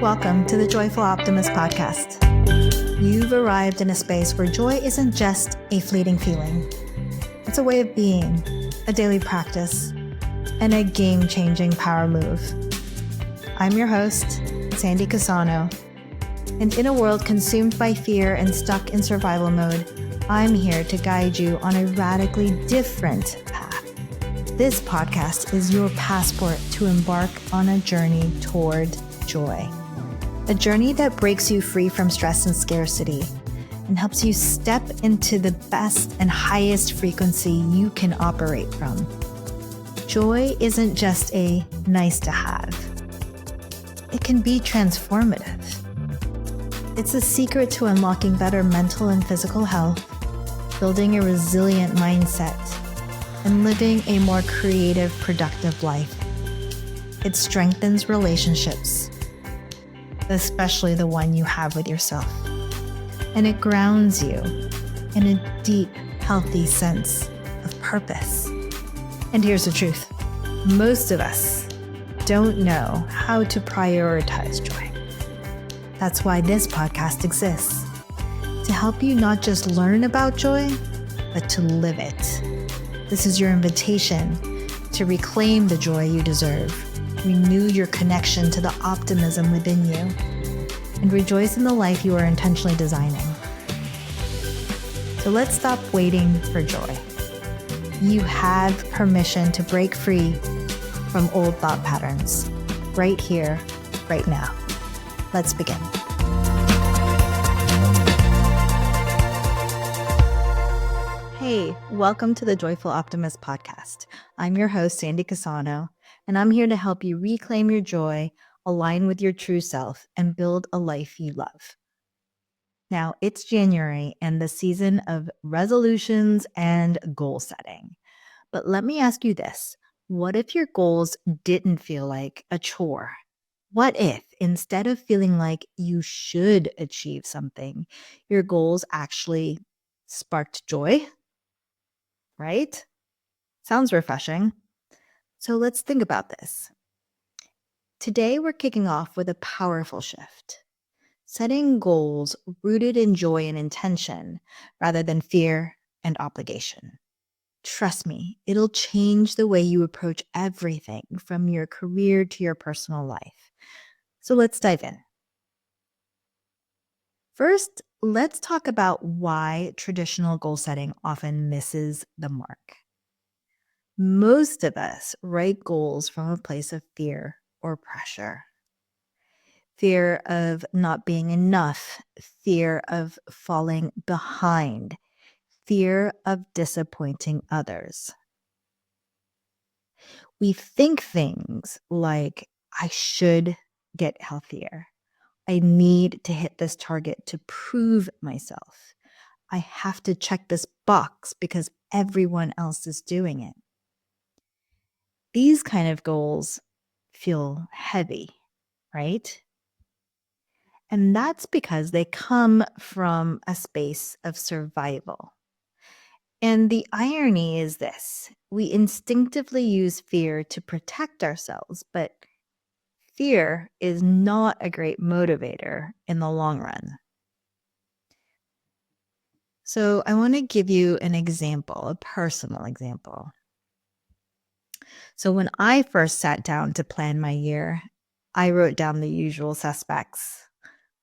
Welcome to the Joyful Optimist podcast. You've arrived in a space where joy isn't just a fleeting feeling. It's a way of being, a daily practice, and a game-changing power move. I'm your host, Sandy Casano, and in a world consumed by fear and stuck in survival mode, I'm here to guide you on a radically different path. This podcast is your passport to embark on a journey toward joy. A journey that breaks you free from stress and scarcity and helps you step into the best and highest frequency you can operate from. Joy isn't just a nice to have. It can be transformative. It's a secret to unlocking better mental and physical health, building a resilient mindset, and living a more creative, productive life. It strengthens relationships, especially the one you have with yourself. And it grounds you in a deep, healthy sense of purpose. And here's the truth. Most of us don't know how to prioritize joy. That's why this podcast exists, to help you not just learn about joy, but to live it. This is your invitation to reclaim the joy you deserve, renew your connection to the optimism within you, and rejoice in the life you are intentionally designing. So let's stop waiting for joy. You have permission to break free from old thought patterns, right here, right now. Let's begin. Hey, welcome to the Joyful Optimist podcast. I'm your host, Sandy Casano, and I'm here to help you reclaim your joy, align with your true self, and build a life you love. Now, it's January and the season of resolutions and goal setting. But let me ask you this. What if your goals didn't feel like a chore? What if, instead of feeling like you should achieve something, your goals actually sparked joy? Right? Sounds refreshing. So let's think about this. Today, we're kicking off with a powerful shift. Setting goals rooted in joy and intention rather than fear and obligation. Trust me, it'll change the way you approach everything from your career to your personal life. So let's dive in. First, let's talk about why traditional goal setting often misses the mark. Most of us write goals from a place of fear or pressure. Fear of not being enough, fear of falling behind, fear of disappointing others. We think things like, I should get healthier. I need to hit this target to prove myself. I have to check this box because everyone else is doing it. These kind of goals feel heavy, right? And that's because they come from a space of survival. And the irony is this: we instinctively use fear to protect ourselves, but fear is not a great motivator in the long run. So I want to give you an example, a personal example. So when I first sat down to plan my year, I wrote down the usual suspects.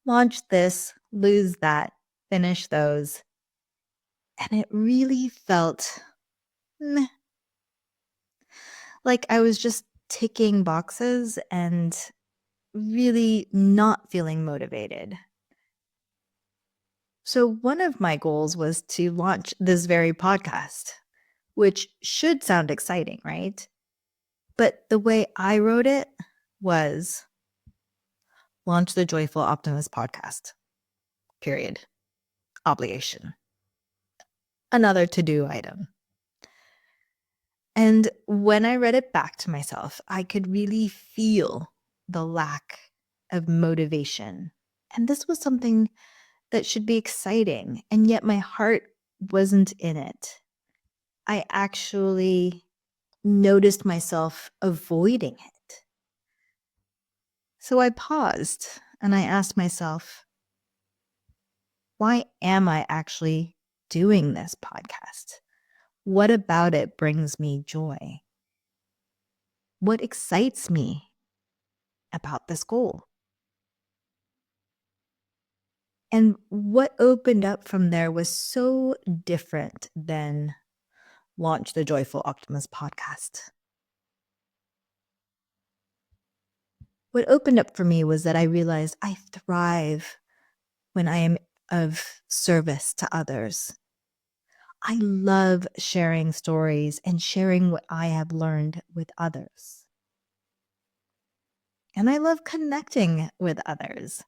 Launch this, lose that, finish those. And it really felt meh, like I was just ticking boxes and really not feeling motivated. So one of my goals was to launch this very podcast, which should sound exciting, right? But the way I wrote it was launch the Joyful Optimist podcast, period. Obligation. Another to-do item. And when I read it back to myself, I could really feel the lack of motivation. And this was something that should be exciting, and yet my heart wasn't in it. I actually noticed myself avoiding it. So I paused and I asked myself, why am I actually doing this podcast? What about it brings me joy? What excites me about this goal? And what opened up from there was so different than Launch the Joyful Optimist podcast. What opened up for me was that I realized I thrive when I am of service to others. I love sharing stories and sharing what I have learned with others. And I love connecting with others,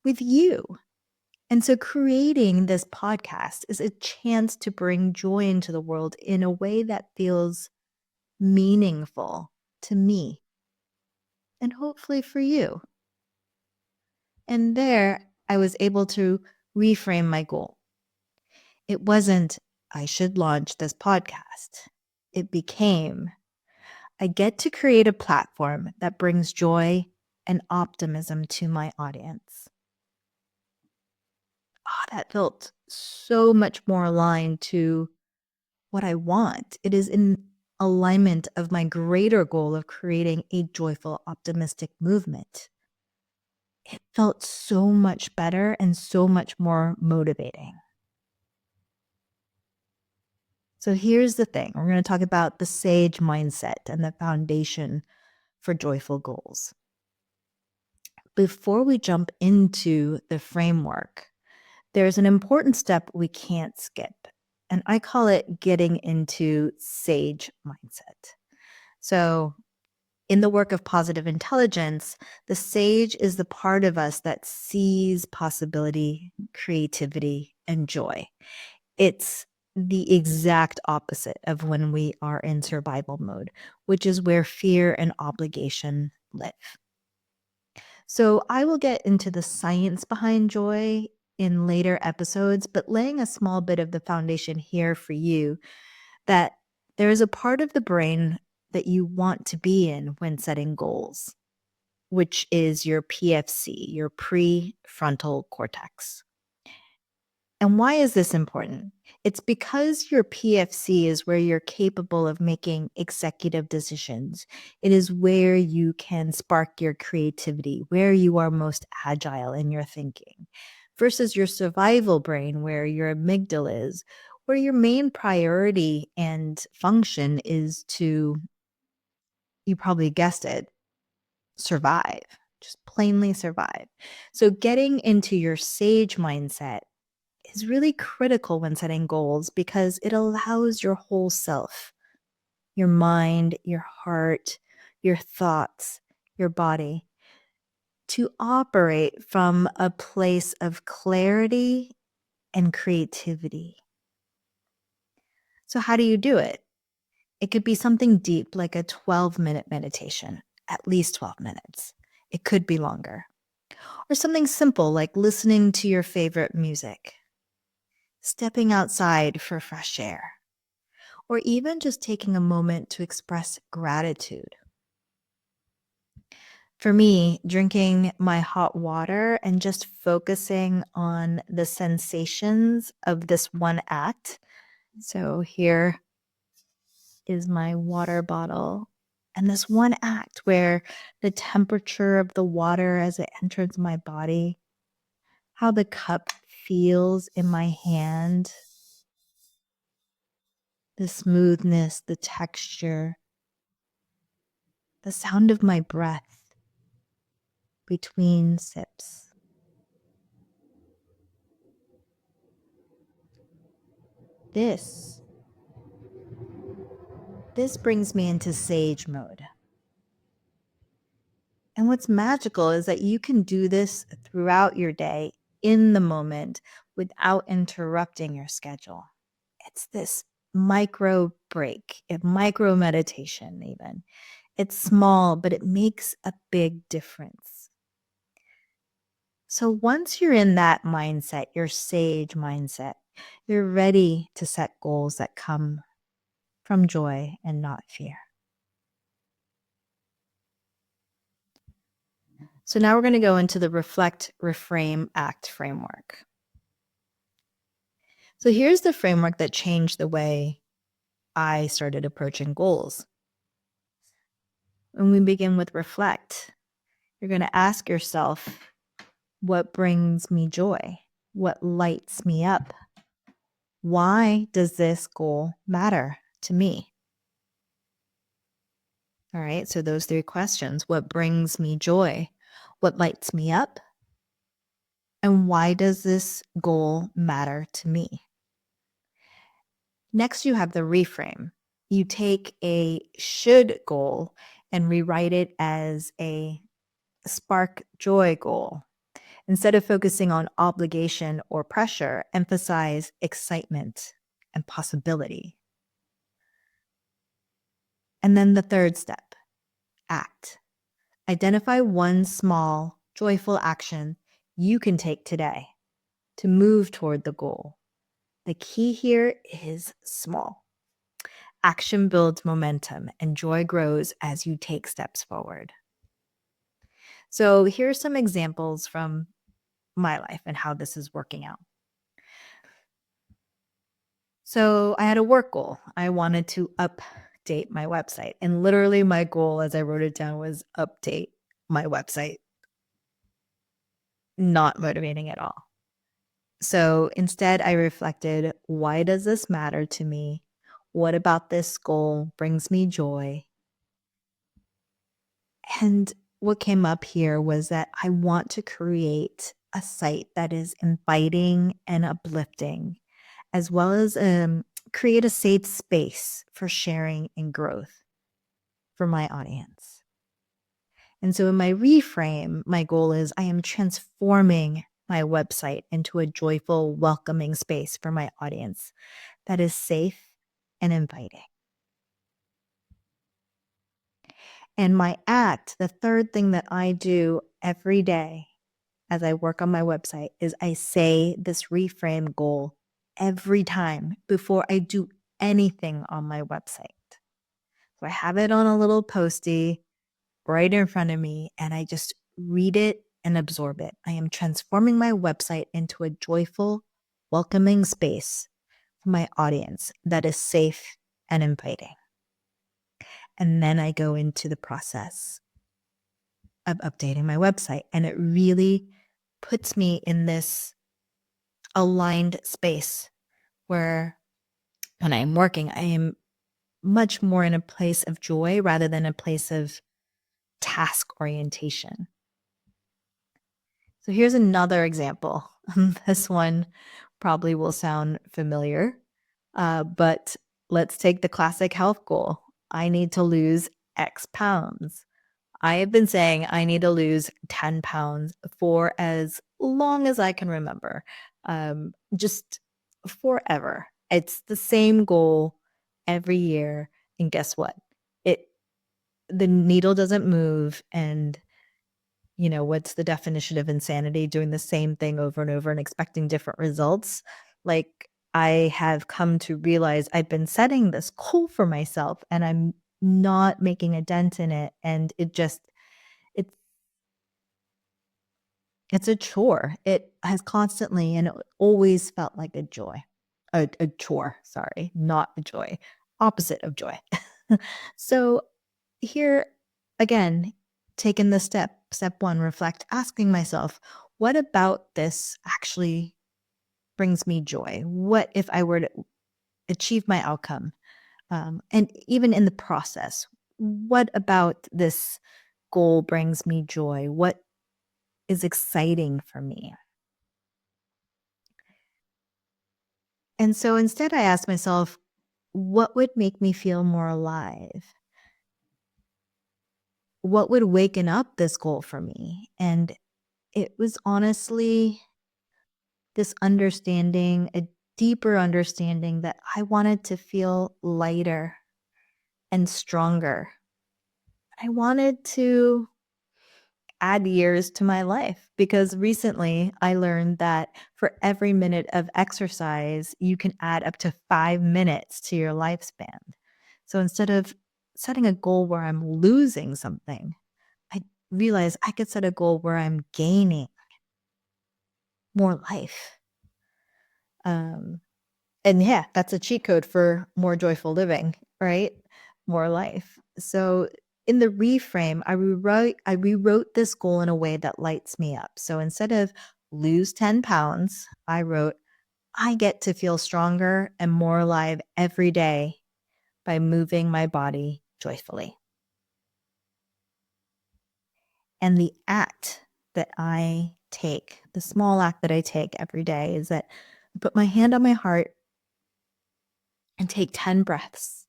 with you. And so creating this podcast is a chance to bring joy into the world in a way that feels meaningful to me and hopefully for you. And there I was able to reframe my goal. It wasn't, I should launch this podcast. It became, I get to create a platform that brings joy and optimism to my audience. That felt so much more aligned to what I want. It is in alignment of my greater goal of creating a joyful, optimistic movement. It felt so much better and so much more motivating. So here's the thing. We're going to talk about the SAGE mindset and the foundation for joyful goals. Before we jump into the framework, there's an important step we can't skip, and I call it getting into SAGE mindset. So in the work of positive intelligence, the SAGE is the part of us that sees possibility, creativity, and joy. It's the exact opposite of when we are in survival mode, which is where fear and obligation live. So I will get into the science behind joy in later episodes, but laying a small bit of the foundation here for you that there is a part of the brain that you want to be in when setting goals, which is your PFC, your prefrontal cortex. And why is this important? It's because your PFC is where you're capable of making executive decisions. It is where you can spark your creativity, where you are most agile in your thinking, versus your survival brain, where your amygdala is, where your main priority and function is to, you probably guessed it, survive, just plainly survive. So getting into your SAGE mindset is really critical when setting goals because it allows your whole self, your mind, your heart, your thoughts, your body, to operate from a place of clarity and creativity. So how do you do it? It could be something deep like a 12-minute meditation, at least 12 minutes. It could be longer. Or something simple like listening to your favorite music, stepping outside for fresh air, or even just taking a moment to express gratitude. For me, drinking my hot water and just focusing on the sensations of this one act. So here is my water bottle. And this one act where the temperature of the water as it enters my body, how the cup feels in my hand, the smoothness, the texture, the sound of my breath between sips. This brings me into SAGE mode. And what's magical is that you can do this throughout your day in the moment without interrupting your schedule. It's this micro break, a micro meditation even. It's small, but it makes a big difference. So once you're in that mindset, your SAGE mindset, you're ready to set goals that come from joy and not fear. So now we're going to go into the reflect, reframe, act framework. So here's the framework that changed the way I started approaching goals. When we begin with reflect, you're going to ask yourself, what brings me joy? What lights me up? Why does this goal matter to me? All right, so those 3 questions. What brings me joy? What lights me up? And why does this goal matter to me? Next, you have the reframe. You take a should goal and rewrite it as a spark joy goal. Instead of focusing on obligation or pressure, emphasize excitement and possibility. And then the third step, act. Identify one small, joyful action you can take today to move toward the goal. The key here is small. Action builds momentum and joy grows as you take steps forward. So here's some examples from my life and how this is working out. So I had a work goal. I wanted to update my website. And literally my goal as I wrote it down was update my website. Not motivating at all. So instead I reflected, why does this matter to me? What about this goal brings me joy? And what came up here was that I want to create a site that is inviting and uplifting, as well as create a safe space for sharing and growth for my audience. And so in my reframe, my goal is I am transforming my website into a joyful, welcoming space for my audience that is safe and inviting. And my act, the third thing that I do every day as I work on my website, is I say this reframe goal every time before I do anything on my website. So I have it on a little postie right in front of me, and I just read it and absorb it. I am transforming my website into a joyful, welcoming space for my audience that is safe and inviting. And then I go into the process of updating my website, and it really puts me in this aligned space where when I'm working, I am much more in a place of joy rather than a place of task orientation. So here's another example. This one probably will sound familiar, but let's take the classic health goal. I need to lose X pounds. I have been saying I need to lose 10 pounds for as long as I can remember, just forever. It's the same goal every year. And guess what? The needle doesn't move. And what's the definition of insanity? Doing the same thing over and over and expecting different results. Like, I have come to realize I've been setting this goal for myself and I'm not making a dent in it. And it's it's a chore. It has constantly and it always felt like a joy. A chore, sorry, not a joy. Opposite of joy. So here again, taking the step 1, reflect, asking myself, what about this actually brings me joy? What if I were to achieve my outcome? And even in the process, what about this goal brings me joy? What is exciting for me? And so instead, I asked myself, what would make me feel more alive? What would waken up this goal for me? And it was honestly this understanding, a deeper understanding that I wanted to feel lighter and stronger. I wanted to add years to my life because recently I learned that for every minute of exercise, you can add up to 5 minutes to your lifespan. So instead of setting a goal where I'm losing something, I realize I could set a goal where I'm gaining more life. Um, and yeah, that's a cheat code for more joyful living, right? More life. So in the reframe, I rewrote this goal in a way that lights me up. So instead of lose 10 pounds, I wrote, I get to feel stronger and more alive every day by moving my body joyfully. And the act that I take, the small act that I take every day is that I put my hand on my heart and take 10 breaths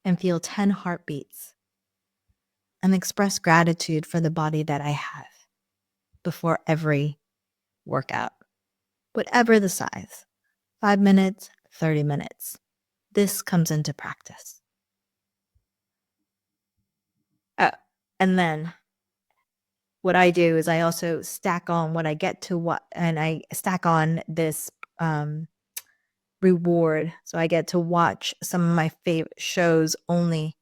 and feel 10 heartbeats and express gratitude for the body that I have before every workout, whatever the size, 5 minutes, 30 minutes. This comes into practice. Oh, and then what I do is I also stack on what I get to what, and I stack on this reward. So I get to watch some of my favorite shows only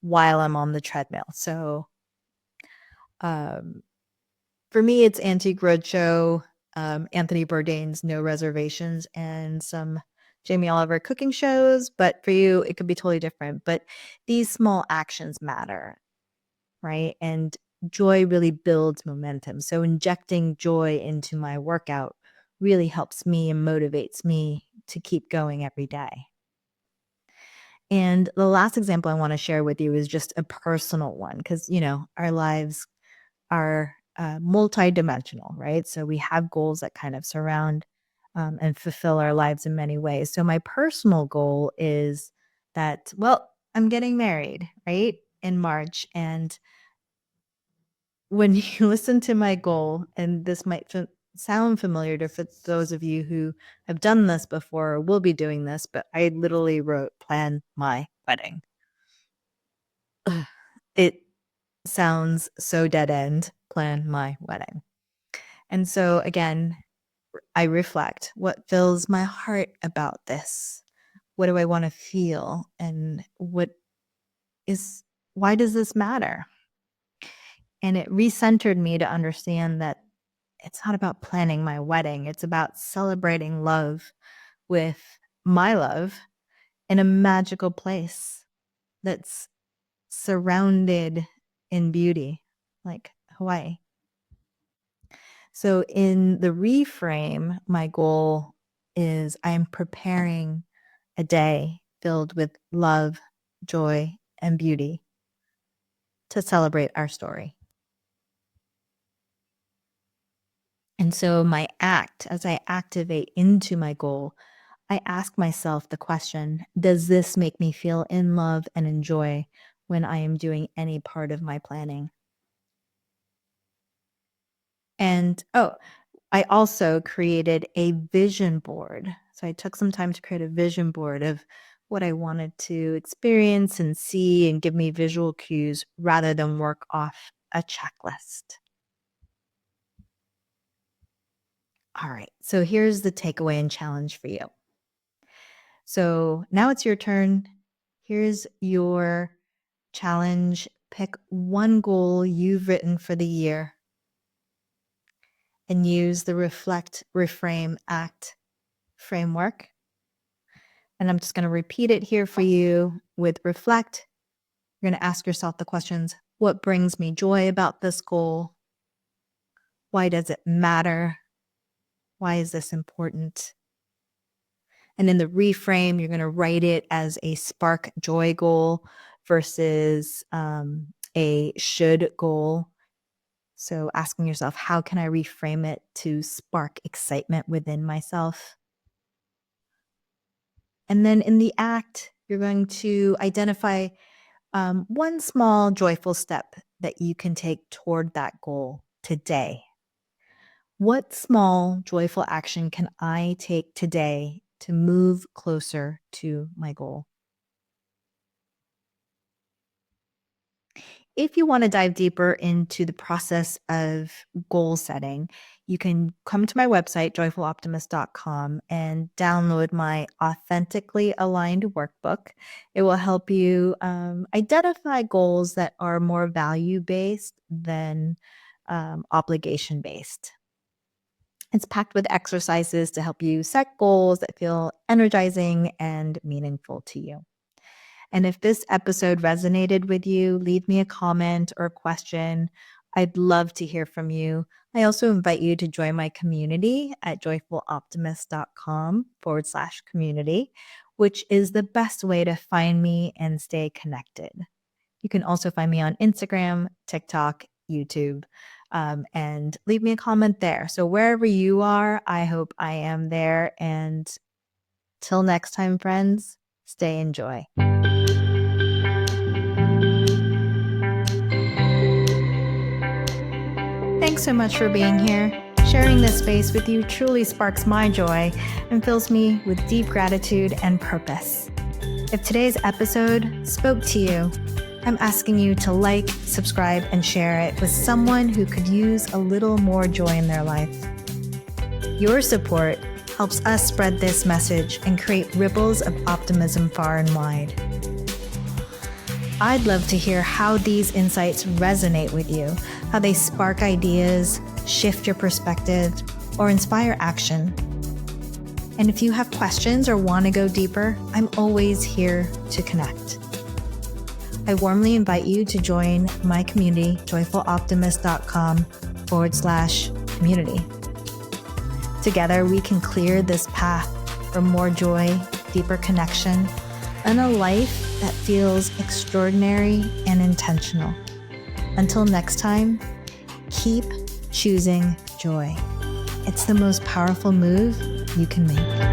while I'm on the treadmill. So for me, it's Antique Roadshow, Anthony Bourdain's No Reservations, and some Jamie Oliver cooking shows. But for you, it could be totally different. But these small actions matter, right? And joy really builds momentum. So injecting joy into my workout really helps me and motivates me to keep going every day. And the last example I want to share with you is just a personal one because, our lives are multidimensional, right? So we have goals that kind of surround and fulfill our lives in many ways. So my personal goal is that, well, I'm getting married, right? In March. And when you listen to my goal, and this might sound familiar to those of you who have done this before or will be doing this, but I literally wrote, plan my wedding. Ugh, it sounds so dead end, plan my wedding. And so again, I reflect what fills my heart about this. What do I want to feel? And why does this matter? And it recentered me to understand that it's not about planning my wedding. It's about celebrating love with my love in a magical place that's surrounded in beauty, like Hawaii. So in the reframe, my goal is I'm preparing a day filled with love, joy, and beauty to celebrate our story. And so my act, as I activate into my goal, I ask myself the question, does this make me feel in love and in joy when I am doing any part of my planning? And I also created a vision board. So I took some time to create a vision board of what I wanted to experience and see and give me visual cues rather than work off a checklist. All right. So here's the takeaway and challenge for you. So now it's your turn. Here's your challenge. Pick one goal you've written for the year and use the reflect, reframe, act framework. And I'm just going to repeat it here for you with reflect. You're going to ask yourself the questions, what brings me joy about this goal? Why does it matter? Why is this important? And in the reframe, you're going to write it as a spark joy goal versus a should goal. So asking yourself, how can I reframe it to spark excitement within myself? And then in the act, you're going to identify one small joyful step that you can take toward that goal today. What small joyful action can I take today to move closer to my goal? If you want to dive deeper into the process of goal setting, you can come to my website, joyfuloptimist.com, and download my authentically aligned workbook. It will help you identify goals that are more value-based than obligation-based. It's packed with exercises to help you set goals that feel energizing and meaningful to you. And if this episode resonated with you, leave me a comment or question. I'd love to hear from you. I also invite you to join my community at joyfuloptimist.com/community, which is the best way to find me and stay connected. You can also find me on Instagram, TikTok, YouTube, and leave me a comment there. So wherever you are, I hope I am there. And till next time, friends, stay in joy. Thanks so much for being here. Sharing this space with you truly sparks my joy and fills me with deep gratitude and purpose. If today's episode spoke to you, I'm asking you to like, subscribe, and share it with someone who could use a little more joy in their life. Your support helps us spread this message and create ripples of optimism far and wide. I'd love to hear how these insights resonate with you, how they spark ideas, shift your perspective, or inspire action. And if you have questions or want to go deeper, I'm always here to connect. I warmly invite you to join my community, joyfuloptimist.com/community. Together, we can clear this path for more joy, deeper connection, and a life that feels extraordinary and intentional. Until next time, keep choosing joy. It's the most powerful move you can make.